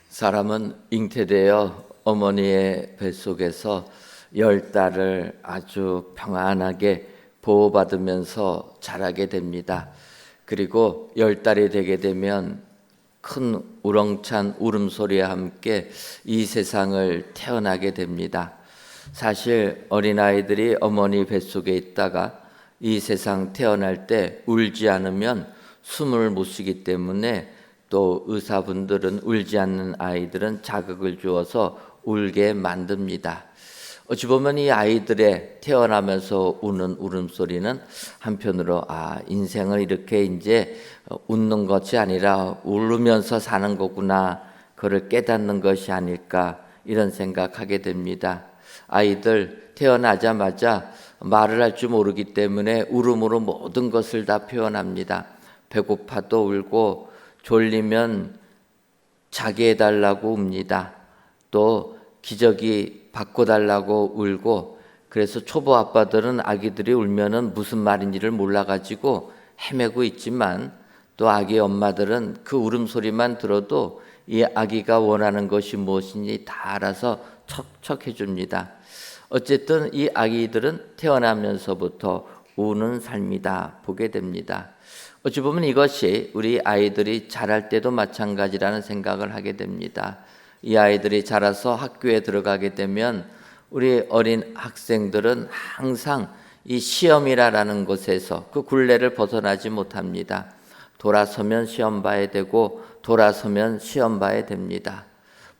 사람은 잉태되어 어머니의 뱃속에서 10달을 아주 평안하게 보호받으면서 자라게 됩니다. 그리고 10달이 되게 되면 큰 우렁찬 울음소리와 함께 이 세상을 태어나게 됩니다. 사실 어린아이들이 어머니 뱃속에 있다가 이 세상 태어날 때 울지 않으면 숨을 못 쉬기 때문에 또 의사분들은 울지 않는 아이들은 자극을 주어서 울게 만듭니다. 어찌 보면 이 아이들의 태어나면서 우는 울음소리는 한편으로 인생을 이렇게 이제 웃는 것이 아니라 울으면서 사는 거구나, 그걸 깨닫는 것이 아닐까, 이런 생각하게 됩니다. 아이들 태어나자마자 말을 할 줄 모르기 때문에 울음으로 모든 것을 다 표현합니다. 배고파도 울고 졸리면 자게 해달라고 웁니다. 또 기저귀 바꿔달라고 울고, 그래서 초보 아빠들은 아기들이 울면은 무슨 말인지를 몰라가지고 헤매고 있지만, 또 아기 엄마들은 그 울음소리만 들어도 이 아기가 원하는 것이 무엇인지 다 알아서 척척 해줍니다. 어쨌든 이 아기들은 태어나면서부터 우는 삶이다 보게 됩니다. 어찌 보면 이것이 우리 아이들이 자랄 때도 마찬가지라는 생각을 하게 됩니다. 이 아이들이 자라서 학교에 들어가게 되면 우리 어린 학생들은 항상 이 시험이라는 곳에서 그 굴레를 벗어나지 못합니다. 돌아서면 시험 봐야 되고 돌아서면 시험 봐야 됩니다.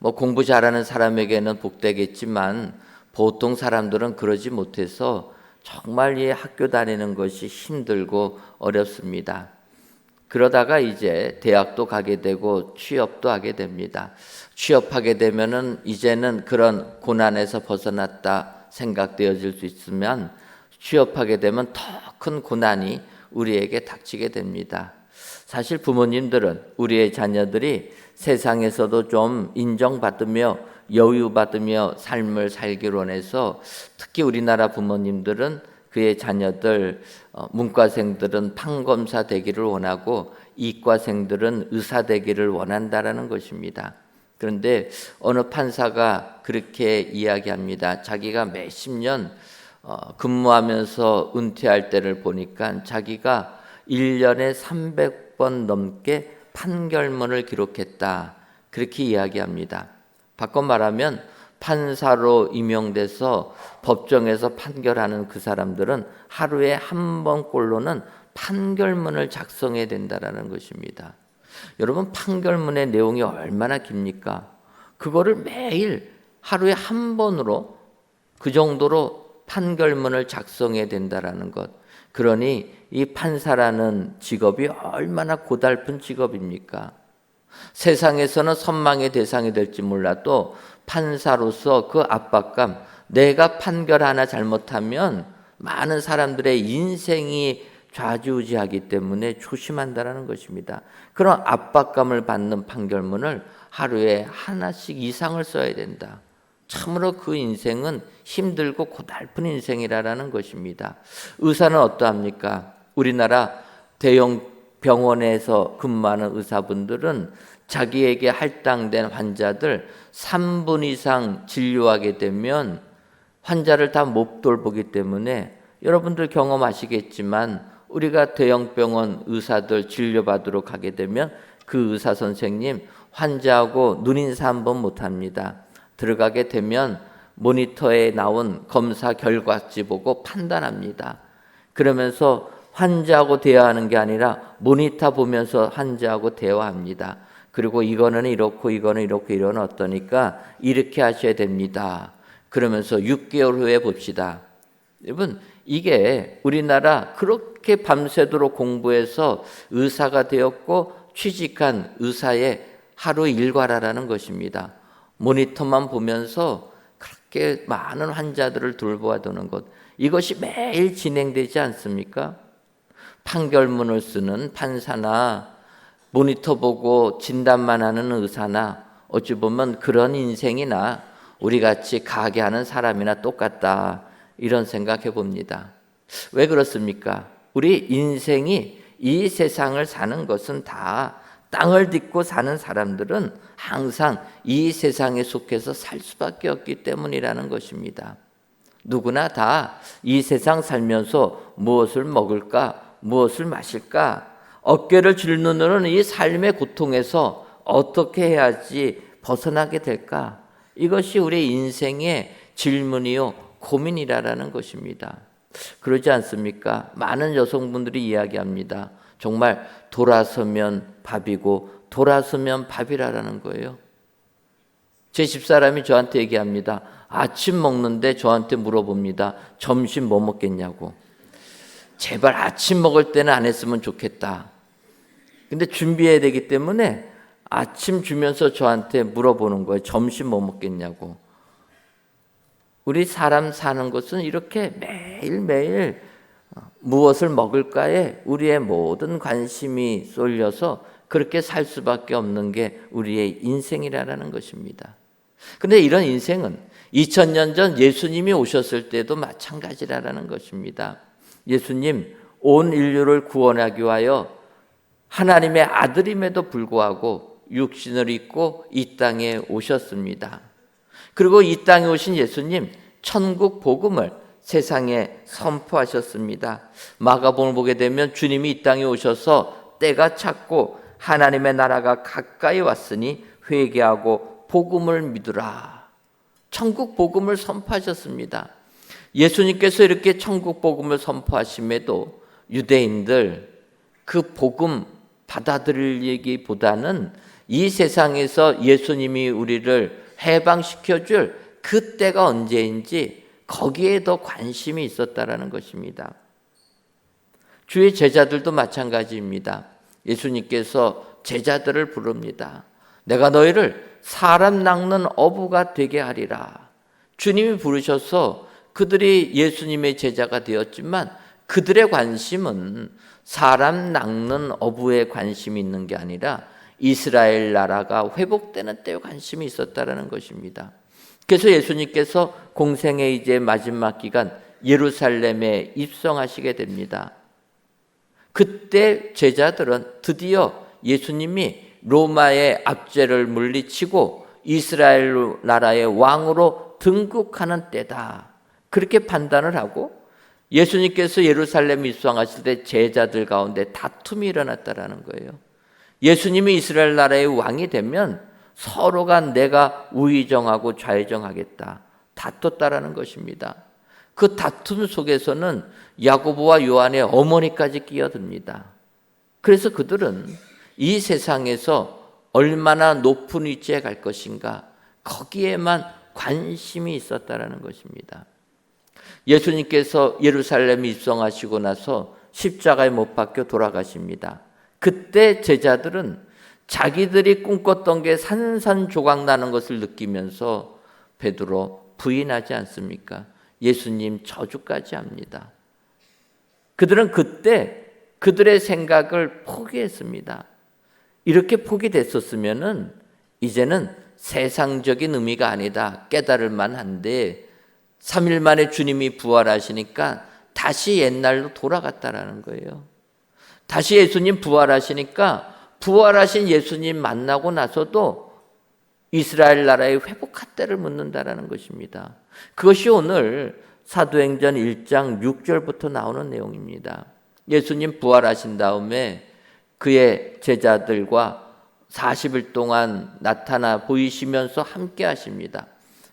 공부 잘하는 사람에게는 복되겠지만 보통 사람들은 그러지 못해서 정말 이 학교 다니는 것이 힘들고 어렵습니다. 그러다가 이제 대학도 가게 되고 취업도 하게 됩니다. 취업하게 되면은 이제는 그런 고난에서 벗어났다 생각되어질 수 있으면, 취업하게 되면 더 큰 고난이 우리에게 닥치게 됩니다. 사실 부모님들은 우리의 자녀들이 세상에서도 좀 인정받으며 여유받으며 삶을 살기를 원해서, 특히 우리나라 부모님들은 그의 자녀들, 문과생들은 판검사 되기를 원하고 이과생들은 의사 되기를 원한다라는 것입니다. 그런데 어느 판사가 그렇게 이야기합니다. 자기가 몇십 년 근무하면서 은퇴할 때를 보니까 자기가 1년에 300번 넘게 판결문을 기록했다, 그렇게 이야기합니다. 바꿔 말하면 판사로 임용돼서 법정에서 판결하는 그 사람들은 하루에 한 번꼴로는 판결문을 작성해야 된다는 것입니다. 여러분, 판결문의 내용이 얼마나 깁니까? 그거를 매일 하루에 한 번으로 그 정도로 판결문을 작성해야 된다는 것. 그러니 이 판사라는 직업이 얼마나 고달픈 직업입니까? 세상에서는 선망의 대상이 될지 몰라도 판사로서 그 압박감, 내가 판결 하나 잘못하면 많은 사람들의 인생이 좌지우지하기 때문에 조심한다는 것입니다. 그런 압박감을 받는 판결문을 하루에 하나씩 이상을 써야 된다. 참으로 그 인생은 힘들고 고달픈 인생이라는 것입니다. 의사는 어떠합니까? 우리나라 대형 병원에서 근무하는 의사분들은 자기에게 할당된 환자들 3분 이상 진료하게 되면 환자를 다 못 돌보기 때문에, 여러분들 경험하시겠지만 우리가 대형 병원 의사들 진료받으러 가게 되면 그 의사 선생님 환자하고 눈인사 한 번 못합니다. 들어가게 되면 모니터에 나온 검사 결과지 보고 판단합니다. 그러면서 환자하고 대화하는 게 아니라 모니터 보면서 환자하고 대화합니다. 그리고 이거는 이렇고 이거는 이렇고 이거는 어떠니까 이렇게 하셔야 됩니다. 그러면서 6개월 후에 봅시다. 여러분, 이게 우리나라 그렇게 밤새도록 공부해서 의사가 되었고 취직한 의사의 하루 일과라는 것입니다. 모니터만 보면서 그렇게 많은 환자들을 돌보아 두는 것, 이것이 매일 진행되지 않습니까? 판결문을 쓰는 판사나 모니터 보고 진단만 하는 의사나 어찌 보면 그런 인생이나 우리같이 가게 하는 사람이나 똑같다, 이런 생각해 봅니다. 왜 그렇습니까? 우리 인생이 이 세상을 사는 것은 다 땅을 딛고 사는 사람들은 항상 이 세상에 속해서 살 수밖에 없기 때문이라는 것입니다. 누구나 다 이 세상 살면서 무엇을 먹을까, 무엇을 마실까, 어깨를 짊누는 이 삶의 고통에서 어떻게 해야지 벗어나게 될까? 이것이 우리 인생의 질문이요, 고민이라는 것입니다. 그러지 않습니까? 많은 여성분들이 이야기합니다. 정말 돌아서면 밥이고 돌아서면 밥이라는 거예요. 제 집사람이 저한테 얘기합니다. 아침 먹는데 저한테 물어봅니다. 점심 뭐 먹겠냐고. 제발 아침 먹을 때는 안 했으면 좋겠다. 근데 준비해야 되기 때문에 아침 주면서 저한테 물어보는 거예요. 점심 뭐 먹겠냐고. 우리 사람 사는 것은 이렇게 매일매일 무엇을 먹을까에 우리의 모든 관심이 쏠려서 그렇게 살 수밖에 없는 게 우리의 인생이라는 것입니다. 그런데 이런 인생은 2000년 전 예수님이 오셨을 때도 마찬가지라는 것입니다. 예수님 온 인류를 구원하기 위하여 하나님의 아들임에도 불구하고 육신을 입고 이 땅에 오셨습니다. 그리고 이 땅에 오신 예수님 천국 복음을 세상에 선포하셨습니다. 마가복음을 보게 되면 주님이 이 땅에 오셔서 때가 찼고 하나님의 나라가 가까이 왔으니 회개하고 복음을 믿으라. 천국 복음을 선포하셨습니다. 예수님께서 이렇게 천국 복음을 선포하심에도 유대인들 그 복음 받아들이기보다는 이 세상에서 예수님이 우리를 해방시켜줄 그때가 언제인지 거기에 더 관심이 있었다라는 것입니다. 주의 제자들도 마찬가지입니다. 예수님께서 제자들을 부릅니다. 내가 너희를 사람 낚는 어부가 되게 하리라. 주님이 부르셔서 그들이 예수님의 제자가 되었지만 그들의 관심은 사람 낚는 어부에 관심이 있는 게 아니라 이스라엘 나라가 회복되는 때에 관심이 있었다라는 것입니다. 그래서 예수님께서 공생의 이제 마지막 기간 예루살렘에 입성하시게 됩니다. 그때 제자들은 드디어 예수님이 로마의 압제를 물리치고 이스라엘 나라의 왕으로 등극하는 때다. 그렇게 판단을 하고 예수님께서 예루살렘에 입성하실 때 제자들 가운데 다툼이 일어났다라는 거예요. 예수님이 이스라엘 나라의 왕이 되면 서로가 내가 우의정하고 좌의정하겠다. 다퉜다라는 것입니다. 그 다툼 속에서는 야고보와 요한의 어머니까지 끼어듭니다. 그래서 그들은 이 세상에서 얼마나 높은 위치에 갈 것인가 거기에만 관심이 있었다라는 것입니다. 예수님께서 예루살렘에 입성하시고 나서 십자가에 못 박혀 돌아가십니다. 그때 제자들은 자기들이 꿈꿨던 게 산산조각 나는 것을 느끼면서 베드로 부인하지 않습니까? 예수님 저주까지 합니다. 그들은 그때 그들의 생각을 포기했습니다. 이렇게 포기됐었으면은 이제는 세상적인 의미가 아니다 깨달을 만한데 3일 만에 주님이 부활하시니까 다시 옛날로 돌아갔다라는 거예요. 다시 예수님 부활하시니까 부활하신 예수님 만나고 나서도 이스라엘 나라의 회복할 때를 묻는다라는 것입니다. 그것이 오늘 사도행전 1장 6절부터 나오는 내용입니다. 예수님 부활하신 다음에 그의 제자들과 40일 동안 나타나 보이시면서 함께 하십니다.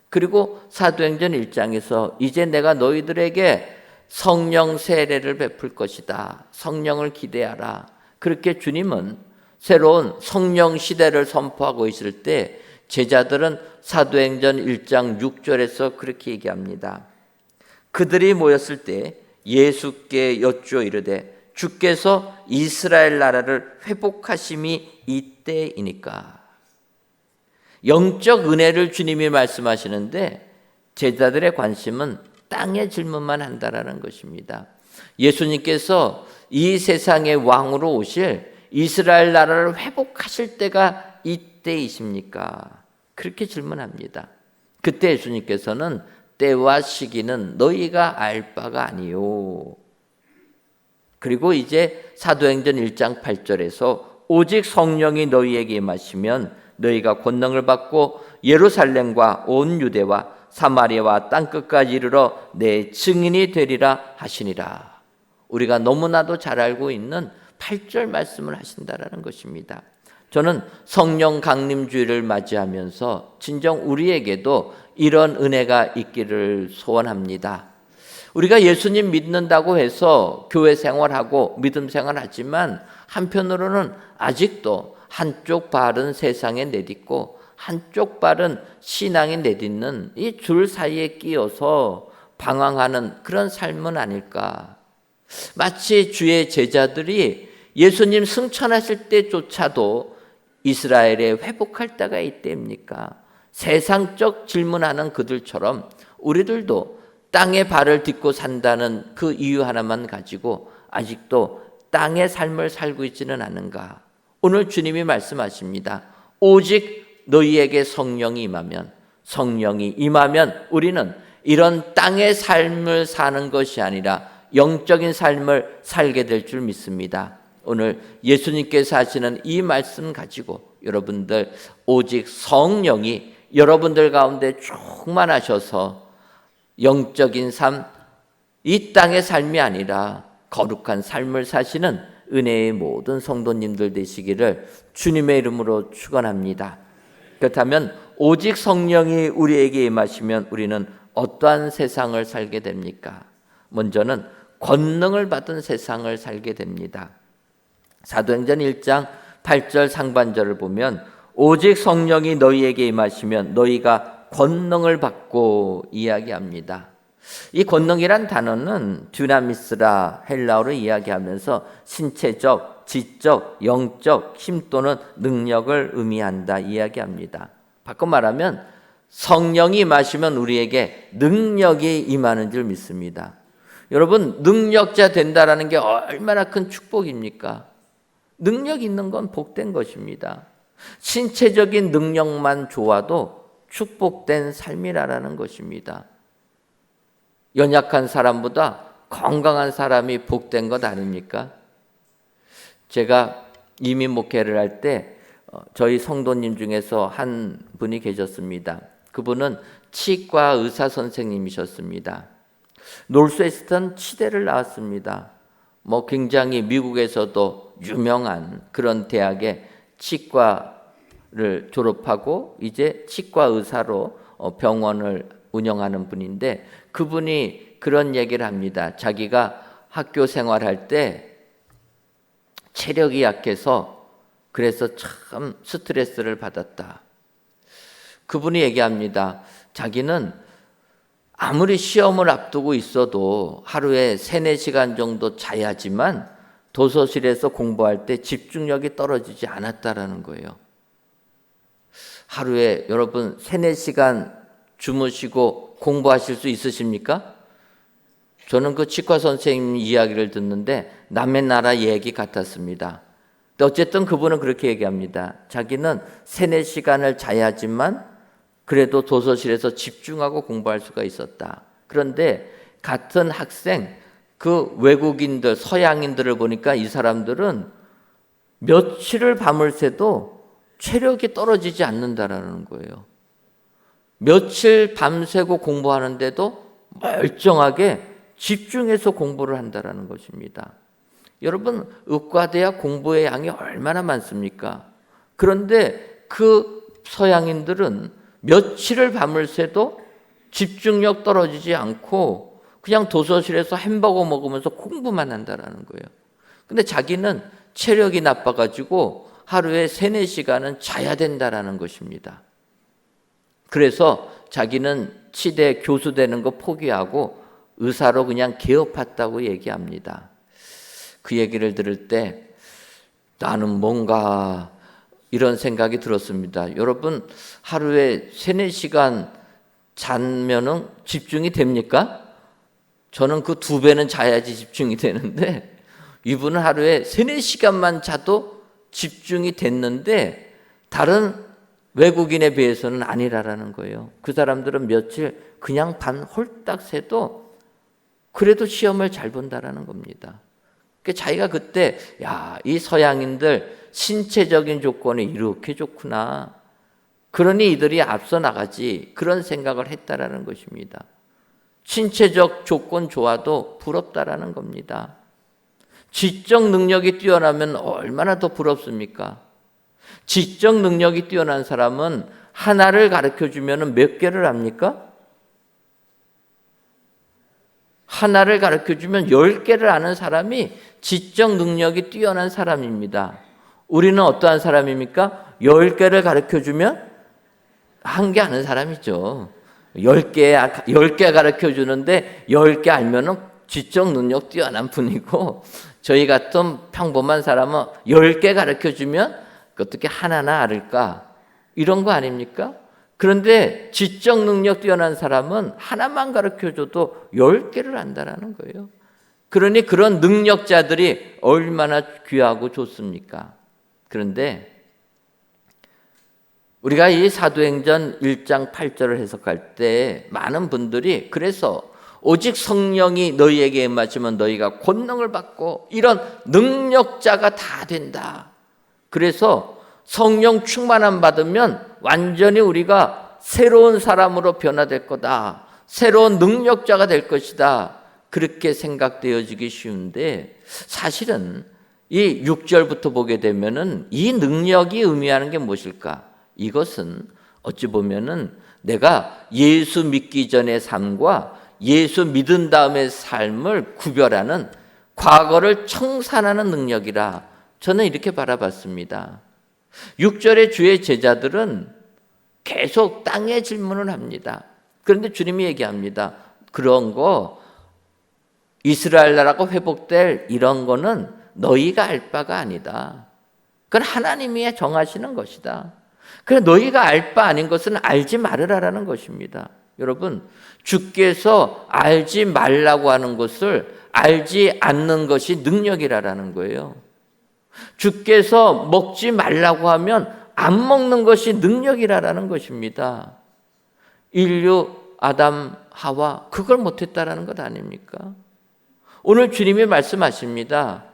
그리고 사도행전 1장에서 이제 내가 너희들에게 성령 세례를 베풀 것이다. 성령을 기대하라. 그렇게 주님은 새로운 성령 시대를 선포하고 있을 때 제자들은 사도행전 1장 6절에서 그렇게 얘기합니다. 그들이 모였을 때 예수께 여쭈어 이르되 주께서 이스라엘 나라를 회복하심이 이때이니까. 영적 은혜를 주님이 말씀하시는데 제자들의 관심은 땅의 질문만 한다라는 것입니다. 예수님께서 이 세상의 왕으로 오실 이스라엘 나라를 회복하실 때가 이때이십니까? 그렇게 질문합니다. 그때 예수님께서는 때와 시기는 너희가 알 바가 아니요. 그리고 이제 사도행전 1장 8절에서 오직 성령이 너희에게 임하시면 너희가 권능을 받고 예루살렘과 온 유대와 사마리아와 땅끝까지 이르러 내 증인이 되리라 하시니라. 우리가 너무나도 잘 알고 있는 8절 말씀을 하신다라는 것입니다. 저는 성령 강림주의를 맞이하면서 진정 우리에게도 이런 은혜가 있기를 소원합니다. 우리가 예수님 믿는다고 해서 교회 생활하고 믿음 생활하지만 한편으로는 아직도 한쪽 발은 세상에 내딛고 한쪽 발은 신앙에 내딛는 이 줄 사이에 끼어서 방황하는 그런 삶은 아닐까. 마치 주의 제자들이 예수님 승천하실 때조차도 이스라엘에 회복할 때가 이때입니까? 세상적 질문하는 그들처럼 우리들도 땅에 발을 딛고 산다는 그 이유 하나만 가지고 아직도 땅의 삶을 살고 있지는 않은가? 오늘 주님이 말씀하십니다. 오직 너희에게 성령이 임하면 우리는 이런 땅의 삶을 사는 것이 아니라 영적인 삶을 살게 될 줄 믿습니다. 오늘 예수님께서 하시는 이 말씀 가지고 여러분들 오직 성령이 여러분들 가운데 충만하셔서 영적인 삶, 이 땅의 삶이 아니라 거룩한 삶을 사시는 은혜의 모든 성도님들 되시기를 주님의 이름으로 축원합니다. 그렇다면 오직 성령이 우리에게 임하시면 우리는 어떠한 세상을 살게 됩니까? 먼저는 권능을 받은 세상을 살게 됩니다. 사도행전 1장 8절 상반절을 보면 오직 성령이 너희에게 임하시면 너희가 권능을 받고 이야기합니다. 이 권능이란 단어는 듀나미스라 헬라어로 이야기하면서 신체적, 지적, 영적 힘 또는 능력을 의미한다 이야기합니다. 바꿔 말하면 성령이 임하시면 우리에게 능력이 임하는 줄 믿습니다. 여러분, 능력자 된다라는 게 얼마나 큰 축복입니까? 능력 있는 건 복된 것입니다. 신체적인 능력만 좋아도 축복된 삶이라는 것입니다. 연약한 사람보다 건강한 사람이 복된 것 아닙니까? 제가 이민 목회를 할 때 저희 성도님 중에서 한 분이 계셨습니다. 그분은 치과 의사 선생님이셨습니다. 노스웨스턴 치대를 나왔습니다. 굉장히 미국에서도 유명한 그런 대학에 치과를 졸업하고 이제 치과 의사로 병원을 운영하는 분인데 그분이 그런 얘기를 합니다. 자기가 학교 생활할 때 체력이 약해서 그래서 참 스트레스를 받았다. 그분이 얘기합니다. 자기는 아무리 시험을 앞두고 있어도 하루에 3-4시간 정도 자야지만 도서실에서 공부할 때 집중력이 떨어지지 않았다라는 거예요. 하루에 여러분 3-4시간 주무시고 공부하실 수 있으십니까? 저는 그 치과 선생님 이야기를 듣는데 남의 나라 얘기 같았습니다. 근데 어쨌든 그분은 그렇게 얘기합니다. 자기는 3-4시간을 자야지만 그래도 도서실에서 집중하고 공부할 수가 있었다. 그런데 같은 학생, 그 외국인들, 서양인들을 보니까 이 사람들은 며칠을 밤을 새도 체력이 떨어지지 않는다라는 거예요. 며칠 밤새고 공부하는데도 멀쩡하게 집중해서 공부를 한다라는 것입니다. 여러분, 의과대학 공부의 양이 얼마나 많습니까? 그런데 그 서양인들은 며칠을 밤을 새도 집중력 떨어지지 않고 그냥 도서실에서 햄버거 먹으면서 공부만 한다라는 거예요. 근데 자기는 체력이 나빠가지고 하루에 3-4시간은 자야 된다라는 것입니다. 그래서 자기는 치대 교수 되는 거 포기하고 의사로 그냥 개업했다고 얘기합니다. 그 얘기를 들을 때 나는 뭔가 이런 생각이 들었습니다. 여러분, 하루에 3-4시간 자면은 집중이 됩니까? 저는 그 2배는 자야지 집중이 되는데 이분은 하루에 3-4시간만 자도 집중이 됐는데 다른 외국인에 비해서는 아니라는 거예요. 그 사람들은 며칠 그냥 밤 홀딱 새도 그래도 시험을 잘 본다라는 겁니다. 자기가 그때 이 서양인들 신체적인 조건이 이렇게 좋구나. 그러니 이들이 앞서 나가지. 그런 생각을 했다라는 것입니다. 신체적 조건 좋아도 부럽다라는 겁니다. 지적 능력이 뛰어나면 얼마나 더 부럽습니까? 지적 능력이 뛰어난 사람은 하나를 가르쳐주면 몇 개를 압니까? 하나를 가르쳐주면 10개를 아는 사람이 지적 능력이 뛰어난 사람입니다. 우리는 어떠한 사람입니까? 10개를 가르쳐주면 1개 아는 사람이죠. 10개 가르쳐주는데 10개 알면은 지적 능력 뛰어난 분이고, 저희 같은 평범한 사람은 10개 가르쳐주면 어떻게 하나나 알을까? 이런 거 아닙니까? 그런데 지적 능력 뛰어난 사람은 하나만 가르쳐줘도 10개를 안다라는 거예요. 그러니 그런 능력자들이 얼마나 귀하고 좋습니까? 그런데 우리가 이 사도행전 1장 8절을 해석할 때 많은 분들이 그래서 오직 성령이 너희에게 임하시면 너희가 권능을 받고 이런 능력자가 다 된다. 그래서 성령 충만함 받으면 완전히 우리가 새로운 사람으로 변화될 거다. 새로운 능력자가 될 것이다. 그렇게 생각되어지기 쉬운데 사실은 이 6절부터 보게 되면은 이 능력이 의미하는 게 무엇일까? 이것은 어찌 보면은 내가 예수 믿기 전의 삶과 예수 믿은 다음의 삶을 구별하는 과거를 청산하는 능력이라 저는 이렇게 바라봤습니다. 6절의 주의 제자들은 계속 땅의 질문을 합니다. 그런데 주님이 얘기합니다. 그런 거 이스라엘 나라가 회복될 이런 거는 너희가 알 바가 아니다. 그건 하나님이 정하시는 것이다. 그래 너희가 알 바 아닌 것은 알지 말으라라는 것입니다. 여러분, 주께서 알지 말라고 하는 것을 알지 않는 것이 능력이라는 거예요. 주께서 먹지 말라고 하면 안 먹는 것이 능력이라는 것입니다. 인류 아담 하와 그걸 못했다라는 것 아닙니까? 오늘 주님이 말씀하십니다.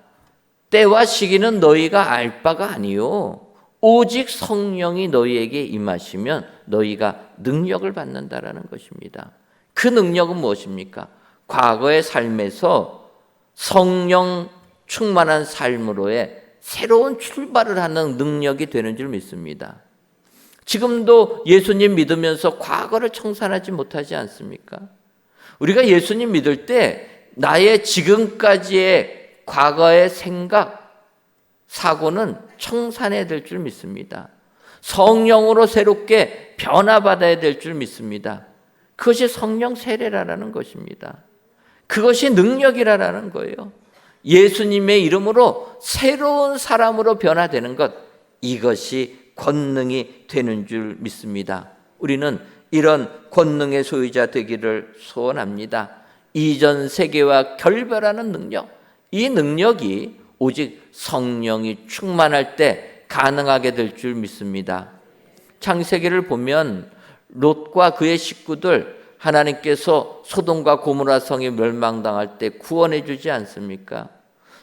때와 시기는 너희가 알 바가 아니요 오직 성령이 너희에게 임하시면 너희가 능력을 받는다라는 것입니다. 그 능력은 무엇입니까? 과거의 삶에서 성령 충만한 삶으로의 새로운 출발을 하는 능력이 되는 줄 믿습니다. 지금도 예수님 믿으면서 과거를 청산하지 못하지 않습니까? 우리가 예수님 믿을 때 나의 지금까지의 과거의 생각, 사고는 청산해야 될 줄 믿습니다. 성령으로 새롭게 변화받아야 될 줄 믿습니다. 그것이 성령 세례라는 것입니다. 그것이 능력이라는 거예요. 예수님의 이름으로 새로운 사람으로 변화되는 것, 이것이 권능이 되는 줄 믿습니다. 우리는 이런 권능의 소유자 되기를 소원합니다. 이전 세계와 결별하는 능력, 이 능력이 오직 성령이 충만할 때 가능하게 될 줄 믿습니다. 창세기를 보면 롯과 그의 식구들 하나님께서 소돔과 고모라 성이 멸망당할 때 구원해 주지 않습니까?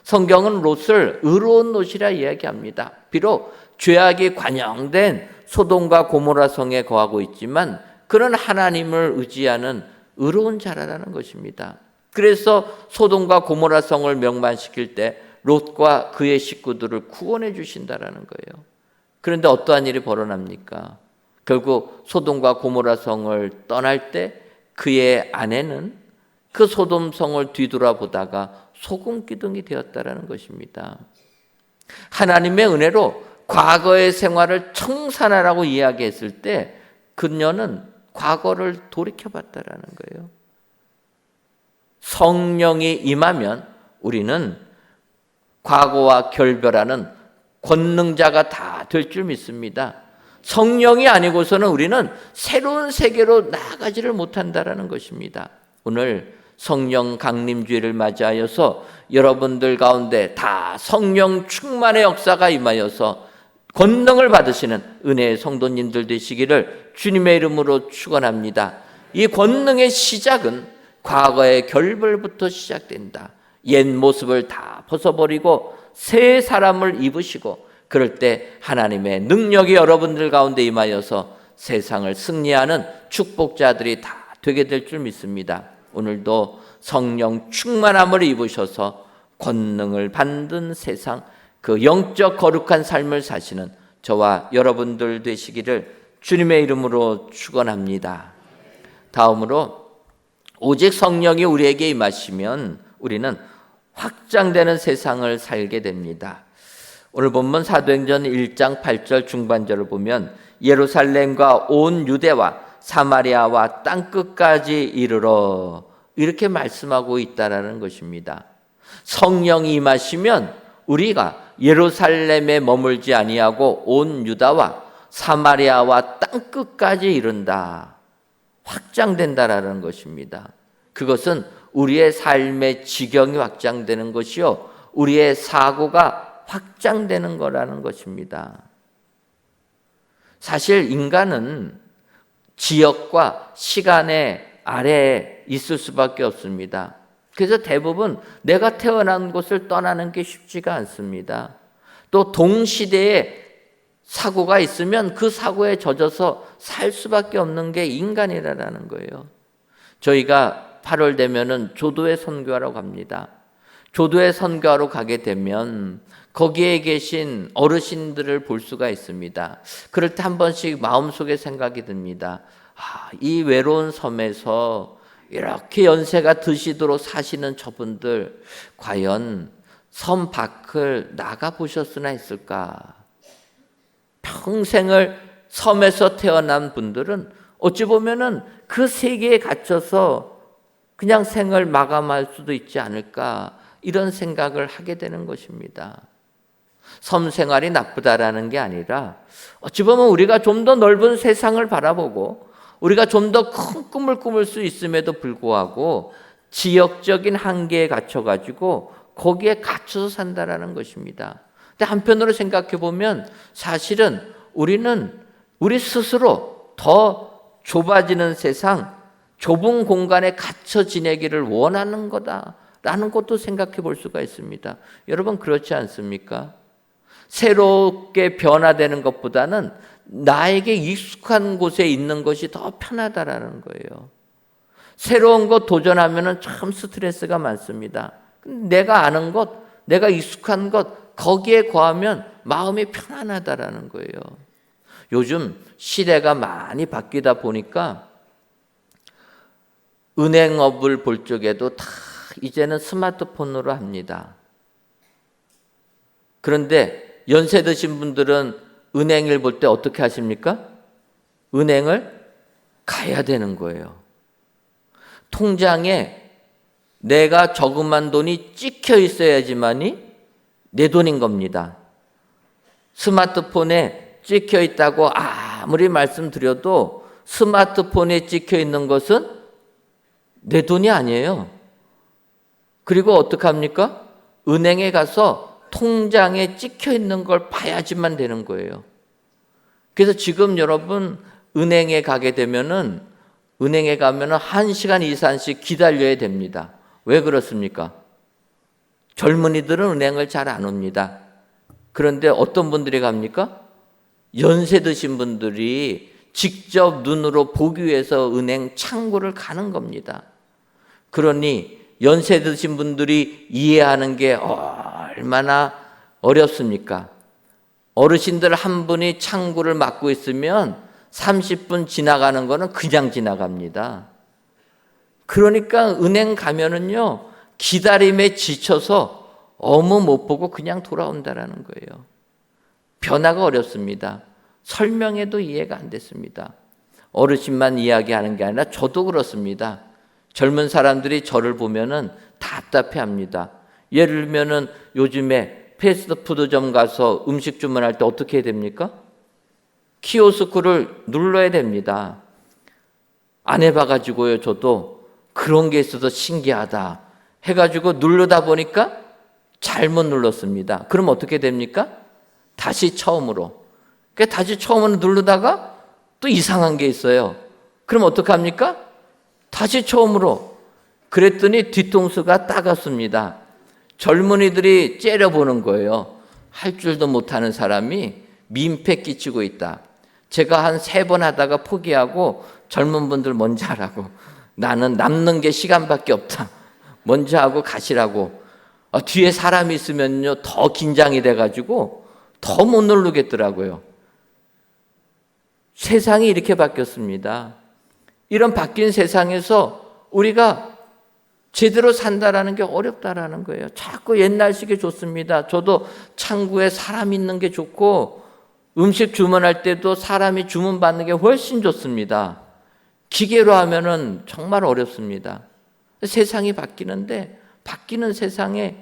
성경은 롯을 의로운 롯이라 이야기합니다. 비록 죄악이 관영된 소돔과 고모라 성에 거하고 있지만 그는 하나님을 의지하는 의로운 자라라는 것입니다. 그래서 소돔과 고모라 성을 멸망시킬 때 롯과 그의 식구들을 구원해 주신다라는 거예요. 그런데 어떠한 일이 벌어납니까? 결국 소돔과 고모라 성을 떠날 때 그의 아내는 그 소돔 성을 뒤돌아보다가 소금 기둥이 되었다라는 것입니다. 하나님의 은혜로 과거의 생활을 청산하라고 이야기했을 때 그녀는 과거를 돌이켜봤다라는 거예요. 성령이 임하면 우리는 과거와 결별하는 권능자가 다 될 줄 믿습니다. 성령이 아니고서는 우리는 새로운 세계로 나아가지를 못한다라는 것입니다. 오늘 성령 강림주일을 맞이하여서 여러분들 가운데 다 성령 충만의 역사가 임하여서 권능을 받으시는 은혜의 성도님들 되시기를 주님의 이름으로 축원합니다. 이 권능의 시작은 과거의 결별부터 시작된다. 옛 모습을 다 벗어버리고 새 사람을 입으시고 그럴 때 하나님의 능력이 여러분들 가운데 임하여서 세상을 승리하는 축복자들이 다 되게 될 줄 믿습니다. 오늘도 성령 충만함을 입으셔서 권능을 받는 세상, 그 영적 거룩한 삶을 사시는 저와 여러분들 되시기를 주님의 이름으로 축원합니다. 다음으로 오직 성령이 우리에게 임하시면 우리는 확장되는 세상을 살게 됩니다. 오늘 본문 사도행전 1장 8절 중반절을 보면 예루살렘과 온 유대와 사마리아와 땅끝까지 이르러 이렇게 말씀하고 있다라는 것입니다. 성령이 임하시면 우리가 예루살렘에 머물지 아니하고 온 유다와 사마리아와 땅끝까지 이른다. 확장된다라는 것입니다. 그것은 우리의 삶의 지경이 확장되는 것이요, 우리의 사고가 확장되는 거라는 것입니다. 사실 인간은 지역과 시간의 아래에 있을 수밖에 없습니다. 그래서 대부분 내가 태어난 곳을 떠나는 게 쉽지가 않습니다. 또 동시대에 사고가 있으면 그 사고에 젖어서 살 수밖에 없는 게 인간이라는 거예요. 저희가 8월 되면은 조도에 선교하러 갑니다. 조도에 선교하러 가게 되면 거기에 계신 어르신들을 볼 수가 있습니다. 그럴 때 한 번씩 마음속에 생각이 듭니다. 이 외로운 섬에서 이렇게 연세가 드시도록 사시는 저분들 과연 섬 밖을 나가 보셨으나 했을까? 평생을 섬에서 태어난 분들은 어찌 보면은 그 세계에 갇혀서 그냥 생을 마감할 수도 있지 않을까, 이런 생각을 하게 되는 것입니다. 섬 생활이 나쁘다라는 게 아니라 어찌 보면 우리가 좀 더 넓은 세상을 바라보고 우리가 좀 더 큰 꿈을 꾸을 수 있음에도 불구하고 지역적인 한계에 갇혀가지고 거기에 갇혀서 산다라는 것입니다. 근데 한편으로 생각해 보면 사실은 우리는 우리 스스로 더 좁아지는 세상, 좁은 공간에 갇혀 지내기를 원하는 거다라는 것도 생각해 볼 수가 있습니다. 여러분 그렇지 않습니까? 새롭게 변화되는 것보다는 나에게 익숙한 곳에 있는 것이 더 편하다라는 거예요. 새로운 것 도전하면 참 스트레스가 많습니다. 내가 아는 것, 내가 익숙한 것, 거기에 거하면 마음이 편안하다라는 거예요. 요즘 시대가 많이 바뀌다 보니까 은행업을 볼 적에도 다 이제는 스마트폰으로 합니다. 그런데 연세 드신 분들은 은행을 볼 때 어떻게 하십니까? 은행을 가야 되는 거예요. 통장에 내가 저금한 돈이 찍혀 있어야지만이 내 돈인 겁니다. 스마트폰에 찍혀 있다고 아무리 말씀드려도 스마트폰에 찍혀 있는 것은 내 돈이 아니에요. 그리고 어떻게 합니까? 은행에 가서 통장에 찍혀 있는 걸 봐야지만 되는 거예요. 그래서 지금 여러분 은행에 가게 되면은 은행에 가면은 1시간 이상씩 기다려야 됩니다. 왜 그렇습니까? 젊은이들은 은행을 잘 안 옵니다. 그런데 어떤 분들이 갑니까? 연세 드신 분들이 직접 눈으로 보기 위해서 은행 창구를 가는 겁니다. 그러니 연세 드신 분들이 이해하는 게 얼마나 어렵습니까? 어르신들 한 분이 창구를 막고 있으면 30분 지나가는 거는 그냥 지나갑니다. 그러니까 은행 가면은요, 기다림에 지쳐서 어무 못 보고 그냥 돌아온다라는 거예요. 변화가 어렵습니다. 설명해도 이해가 안 됐습니다. 어르신만 이야기하는 게 아니라 저도 그렇습니다. 젊은 사람들이 저를 보면은 답답해합니다. 예를 들면은 요즘에 패스트푸드점 가서 음식 주문할 때 어떻게 해야 됩니까? 키오스크를 눌러야 됩니다. 안 해봐가지고요, 저도 그런 게 있어서 신기하다 해가지고 누르다 보니까 잘못 눌렀습니다. 그럼 어떻게 됩니까? 다시 처음으로. 다시 처음으로 누르다가 또 이상한 게 있어요. 그럼 어떻게 합니까? 다시 처음으로. 그랬더니 뒤통수가 따갑습니다. 젊은이들이 째려보는 거예요. 할 줄도 못하는 사람이 민폐 끼치고 있다. 제가 한 3번 하다가 포기하고 젊은 분들 먼저 하라고. 나는 남는 게 시간밖에 없다. 먼저 하고 가시라고. 뒤에 사람이 있으면요 더 긴장이 돼가지고 더 못 누르겠더라고요. 세상이 이렇게 바뀌었습니다. 이런 바뀐 세상에서 우리가 제대로 산다라는 게 어렵다라는 거예요. 자꾸 옛날식이 좋습니다. 저도 창구에 사람 있는 게 좋고 음식 주문할 때도 사람이 주문받는 게 훨씬 좋습니다. 기계로 하면은 정말 어렵습니다. 세상이 바뀌는데 바뀌는 세상에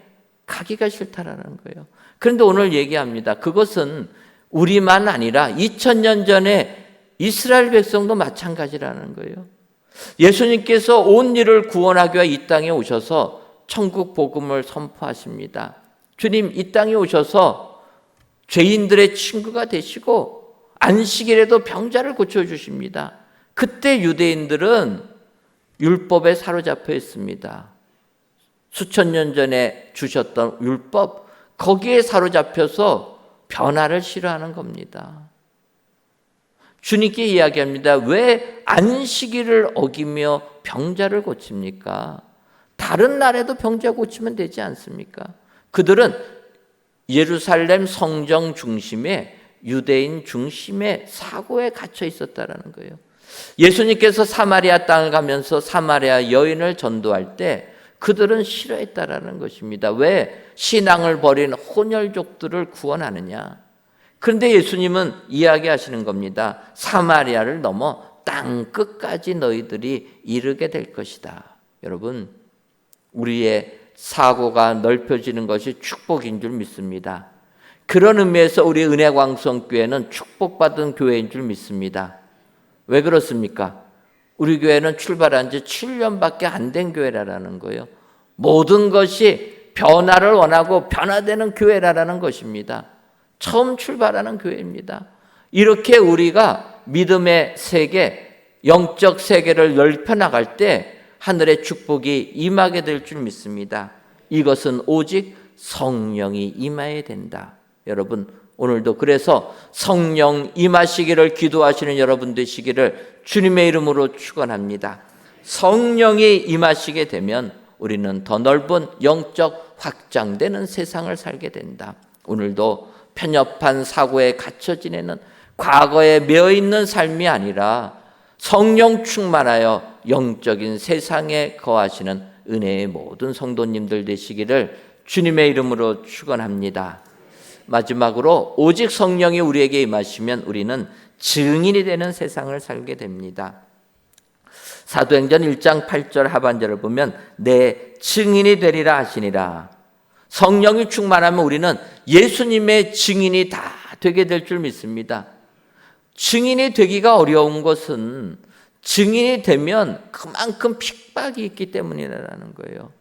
가기가 싫다라는 거예요. 그런데 오늘 얘기합니다. 그것은 우리만 아니라 2000년 전에 이스라엘 백성도 마찬가지라는 거예요. 예수님께서 온 일을 구원하기 위해 이 땅에 오셔서 천국 복음을 선포하십니다. 주님 이 땅에 오셔서 죄인들의 친구가 되시고 안식일에도 병자를 고쳐주십니다. 그때 유대인들은 율법에 사로잡혀 있습니다. 수천 년 전에 주셨던 율법, 거기에 사로잡혀서 변화를 싫어하는 겁니다. 주님께 이야기합니다. 왜 안식일을 어기며 병자를 고칩니까? 다른 날에도 병자 고치면 되지 않습니까? 그들은 예루살렘 성정 중심에 유대인 중심의 사고에 갇혀 있었다라는 거예요. 예수님께서 사마리아 땅을 가면서 사마리아 여인을 전도할 때 그들은 싫어했다라는 것입니다. 왜 신앙을 버린 혼혈족들을 구원하느냐? 그런데 예수님은 이야기하시는 겁니다. 사마리아를 넘어 땅 끝까지 너희들이 이르게 될 것이다. 여러분, 우리의 사고가 넓혀지는 것이 축복인 줄 믿습니다. 그런 의미에서 우리 은혜광성교회는 축복받은 교회인 줄 믿습니다. 왜 그렇습니까? 우리 교회는 출발한 지 7년밖에 안 된 교회라는 거예요. 모든 것이 변화를 원하고 변화되는 교회라는 것입니다. 처음 출발하는 교회입니다. 이렇게 우리가 믿음의 세계, 영적 세계를 넓혀 나갈 때 하늘의 축복이 임하게 될 줄 믿습니다. 이것은 오직 성령이 임해야 된다. 여러분, 오늘도 그래서 성령 임하시기를 기도하시는 여러분 되시기를 주님의 이름으로 축원합니다. 성령이 임하시게 되면 우리는 더 넓은 영적 확장되는 세상을 살게 된다. 오늘도 편협한 사고에 갇혀 지내는 과거에 매여 있는 삶이 아니라 성령 충만하여 영적인 세상에 거하시는 은혜의 모든 성도님들 되시기를 주님의 이름으로 축원합니다. 마지막으로 오직 성령이 우리에게 임하시면 우리는 증인이 되는 세상을 살게 됩니다. 사도행전 1장 8절 하반절을 보면 내 증인이 되리라 하시니라. 성령이 충만하면 우리는 예수님의 증인이 다 되게 될 줄 믿습니다. 증인이 되기가 어려운 것은 증인이 되면 그만큼 핍박이 있기 때문이라는 거예요.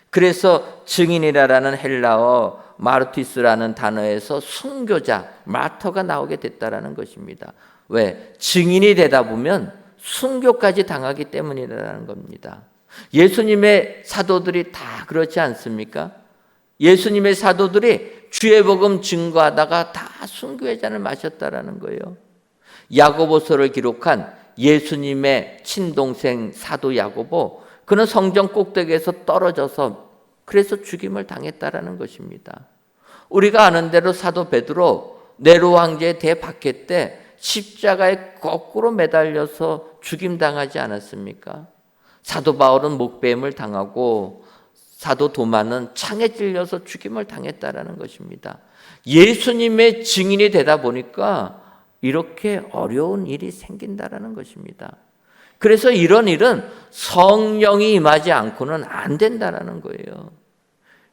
그래서 증인이라는 헬라어 마르티스라는 단어에서 순교자, 마터가 나오게 됐다라는 것입니다. 왜? 증인이 되다 보면 순교까지 당하기 때문이라는 겁니다. 예수님의 사도들이 다 그렇지 않습니까? 예수님의 사도들이 주의 복음 증거하다가 다 순교의 잔을 마셨다라는 거예요. 야고보서를 기록한 예수님의 친동생 사도 야고보, 그는 성전 꼭대기에서 떨어져서 그래서 죽임을 당했다라는 것입니다. 우리가 아는 대로 사도 베드로 네로 황제의 대박해 때 십자가에 거꾸로 매달려서 죽임당하지 않았습니까? 사도 바울은 목배임을 당하고 사도 도마는 창에 찔려서 죽임을 당했다라는 것입니다. 예수님의 증인이 되다 보니까 이렇게 어려운 일이 생긴다라는 것입니다. 그래서 이런 일은 성령이 임하지 않고는 안 된다라는 거예요.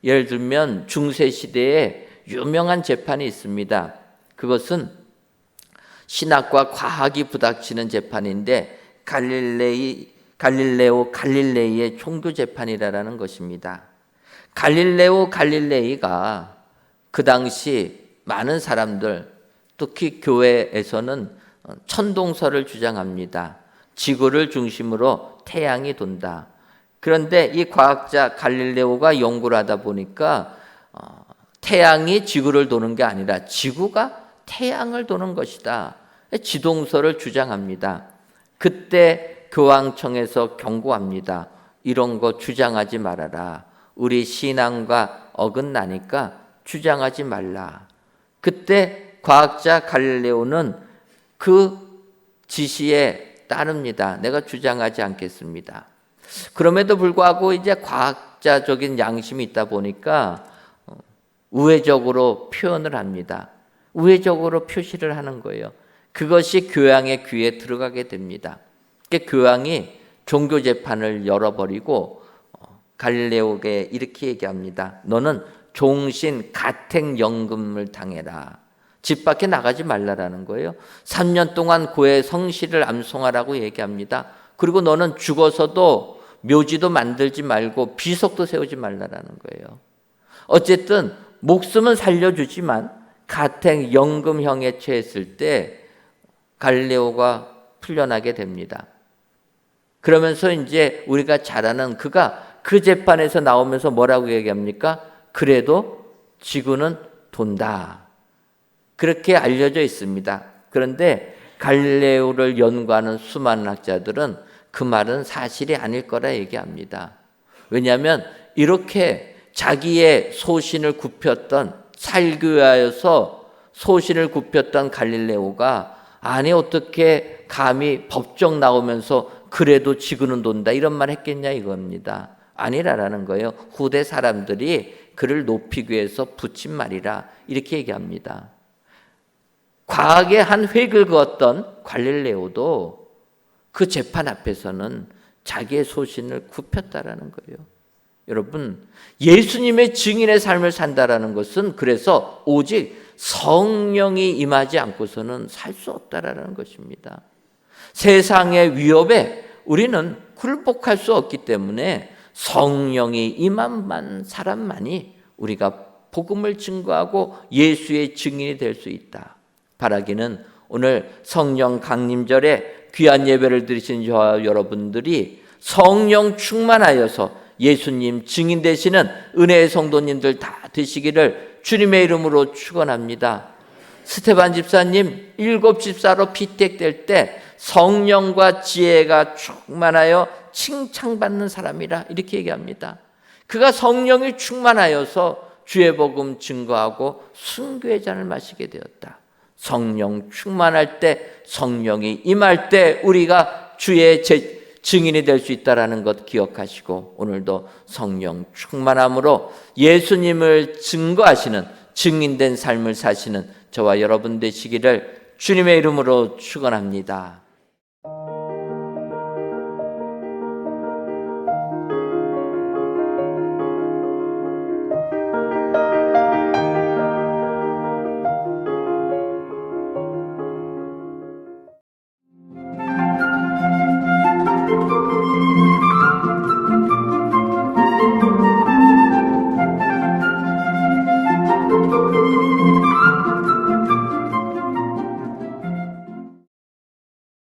예를 들면 중세시대에 유명한 재판이 있습니다. 그것은 신학과 과학이 부닥치는 재판인데 갈릴레오 갈릴레이의 종교 재판이라는 것입니다. 갈릴레오 갈릴레이가 그 당시 많은 사람들, 특히 교회에서는 천동설을 주장합니다. 지구를 중심으로 태양이 돈다. 그런데 이 과학자 갈릴레오가 연구를 하다 보니까 태양이 지구를 도는 게 아니라 지구가 태양을 도는 것이다. 지동설을 주장합니다. 그때 교황청에서 경고합니다. 이런 거 주장하지 말아라. 우리 신앙과 어긋나니까 주장하지 말라. 그때 과학자 갈릴레오는 그 지시에 따릅니다. 내가 주장하지 않겠습니다. 그럼에도 불구하고 이제 과학자적인 양심이 있다 보니까 우회적으로 표현을 합니다. 우회적으로 표시를 하는 거예요. 그것이 교황의 귀에 들어가게 됩니다. 교황이 종교 재판을 열어버리고 갈릴레오에게 이렇게 얘기합니다. 너는 종신 가택연금을 당해라. 집 밖에 나가지 말라라는 거예요. 3년 동안 고해 성실을 암송하라고 얘기합니다. 그리고 너는 죽어서도 묘지도 만들지 말고 비석도 세우지 말라라는 거예요. 어쨌든 목숨은 살려주지만 가택연금형에 처했을 때 갈릴레오가 풀려나게 됩니다. 그러면서 이제 우리가 잘 아는 그가 그 재판에서 나오면서 뭐라고 얘기합니까? 그래도 지구는 돈다. 그렇게 알려져 있습니다. 그런데 갈릴레오를 연구하는 수많은 학자들은 그 말은 사실이 아닐 거라 얘기합니다. 왜냐하면 이렇게 자기의 소신을 굽혔던 살교하여서 소신을 굽혔던 갈릴레오가 아니 어떻게 감히 법정 나오면서 그래도 지구는 돈다 이런 말 했겠냐 이겁니다. 아니라라는 거예요. 후대 사람들이 그를 높이기 위해서 붙인 말이라 이렇게 얘기합니다. 과학의 한 획을 그었던 갈릴레오도 그 재판 앞에서는 자기의 소신을 굽혔다라는 거예요. 여러분, 예수님의 증인의 삶을 산다라는 것은 그래서 오직 성령이 임하지 않고서는 살 수 없다라는 것입니다. 세상의 위협에 우리는 굴복할 수 없기 때문에 성령이 임한 사람만이 우리가 복음을 증거하고 예수의 증인이 될 수 있다. 바라기는 오늘 성령 강림절에 귀한 예배를 드리신 저와 여러분들이 성령 충만하여서 예수님 증인 되시는 은혜의 성도님들 다 되시기를 주님의 이름으로 축원합니다. 스테반 집사님 7 집사로 피택될 때 성령과 지혜가 충만하여 칭찬받는 사람이라 이렇게 얘기합니다. 그가 성령이 충만하여서 주의 복음 증거하고 순교의 잔을 마시게 되었다. 성령 충만할 때 성령이 임할 때 우리가 주의 증인이 될 수 있다는 것 기억하시고 오늘도 성령 충만함으로 예수님을 증거하시는 증인된 삶을 사시는 저와 여러분 되시기를 주님의 이름으로 축원합니다.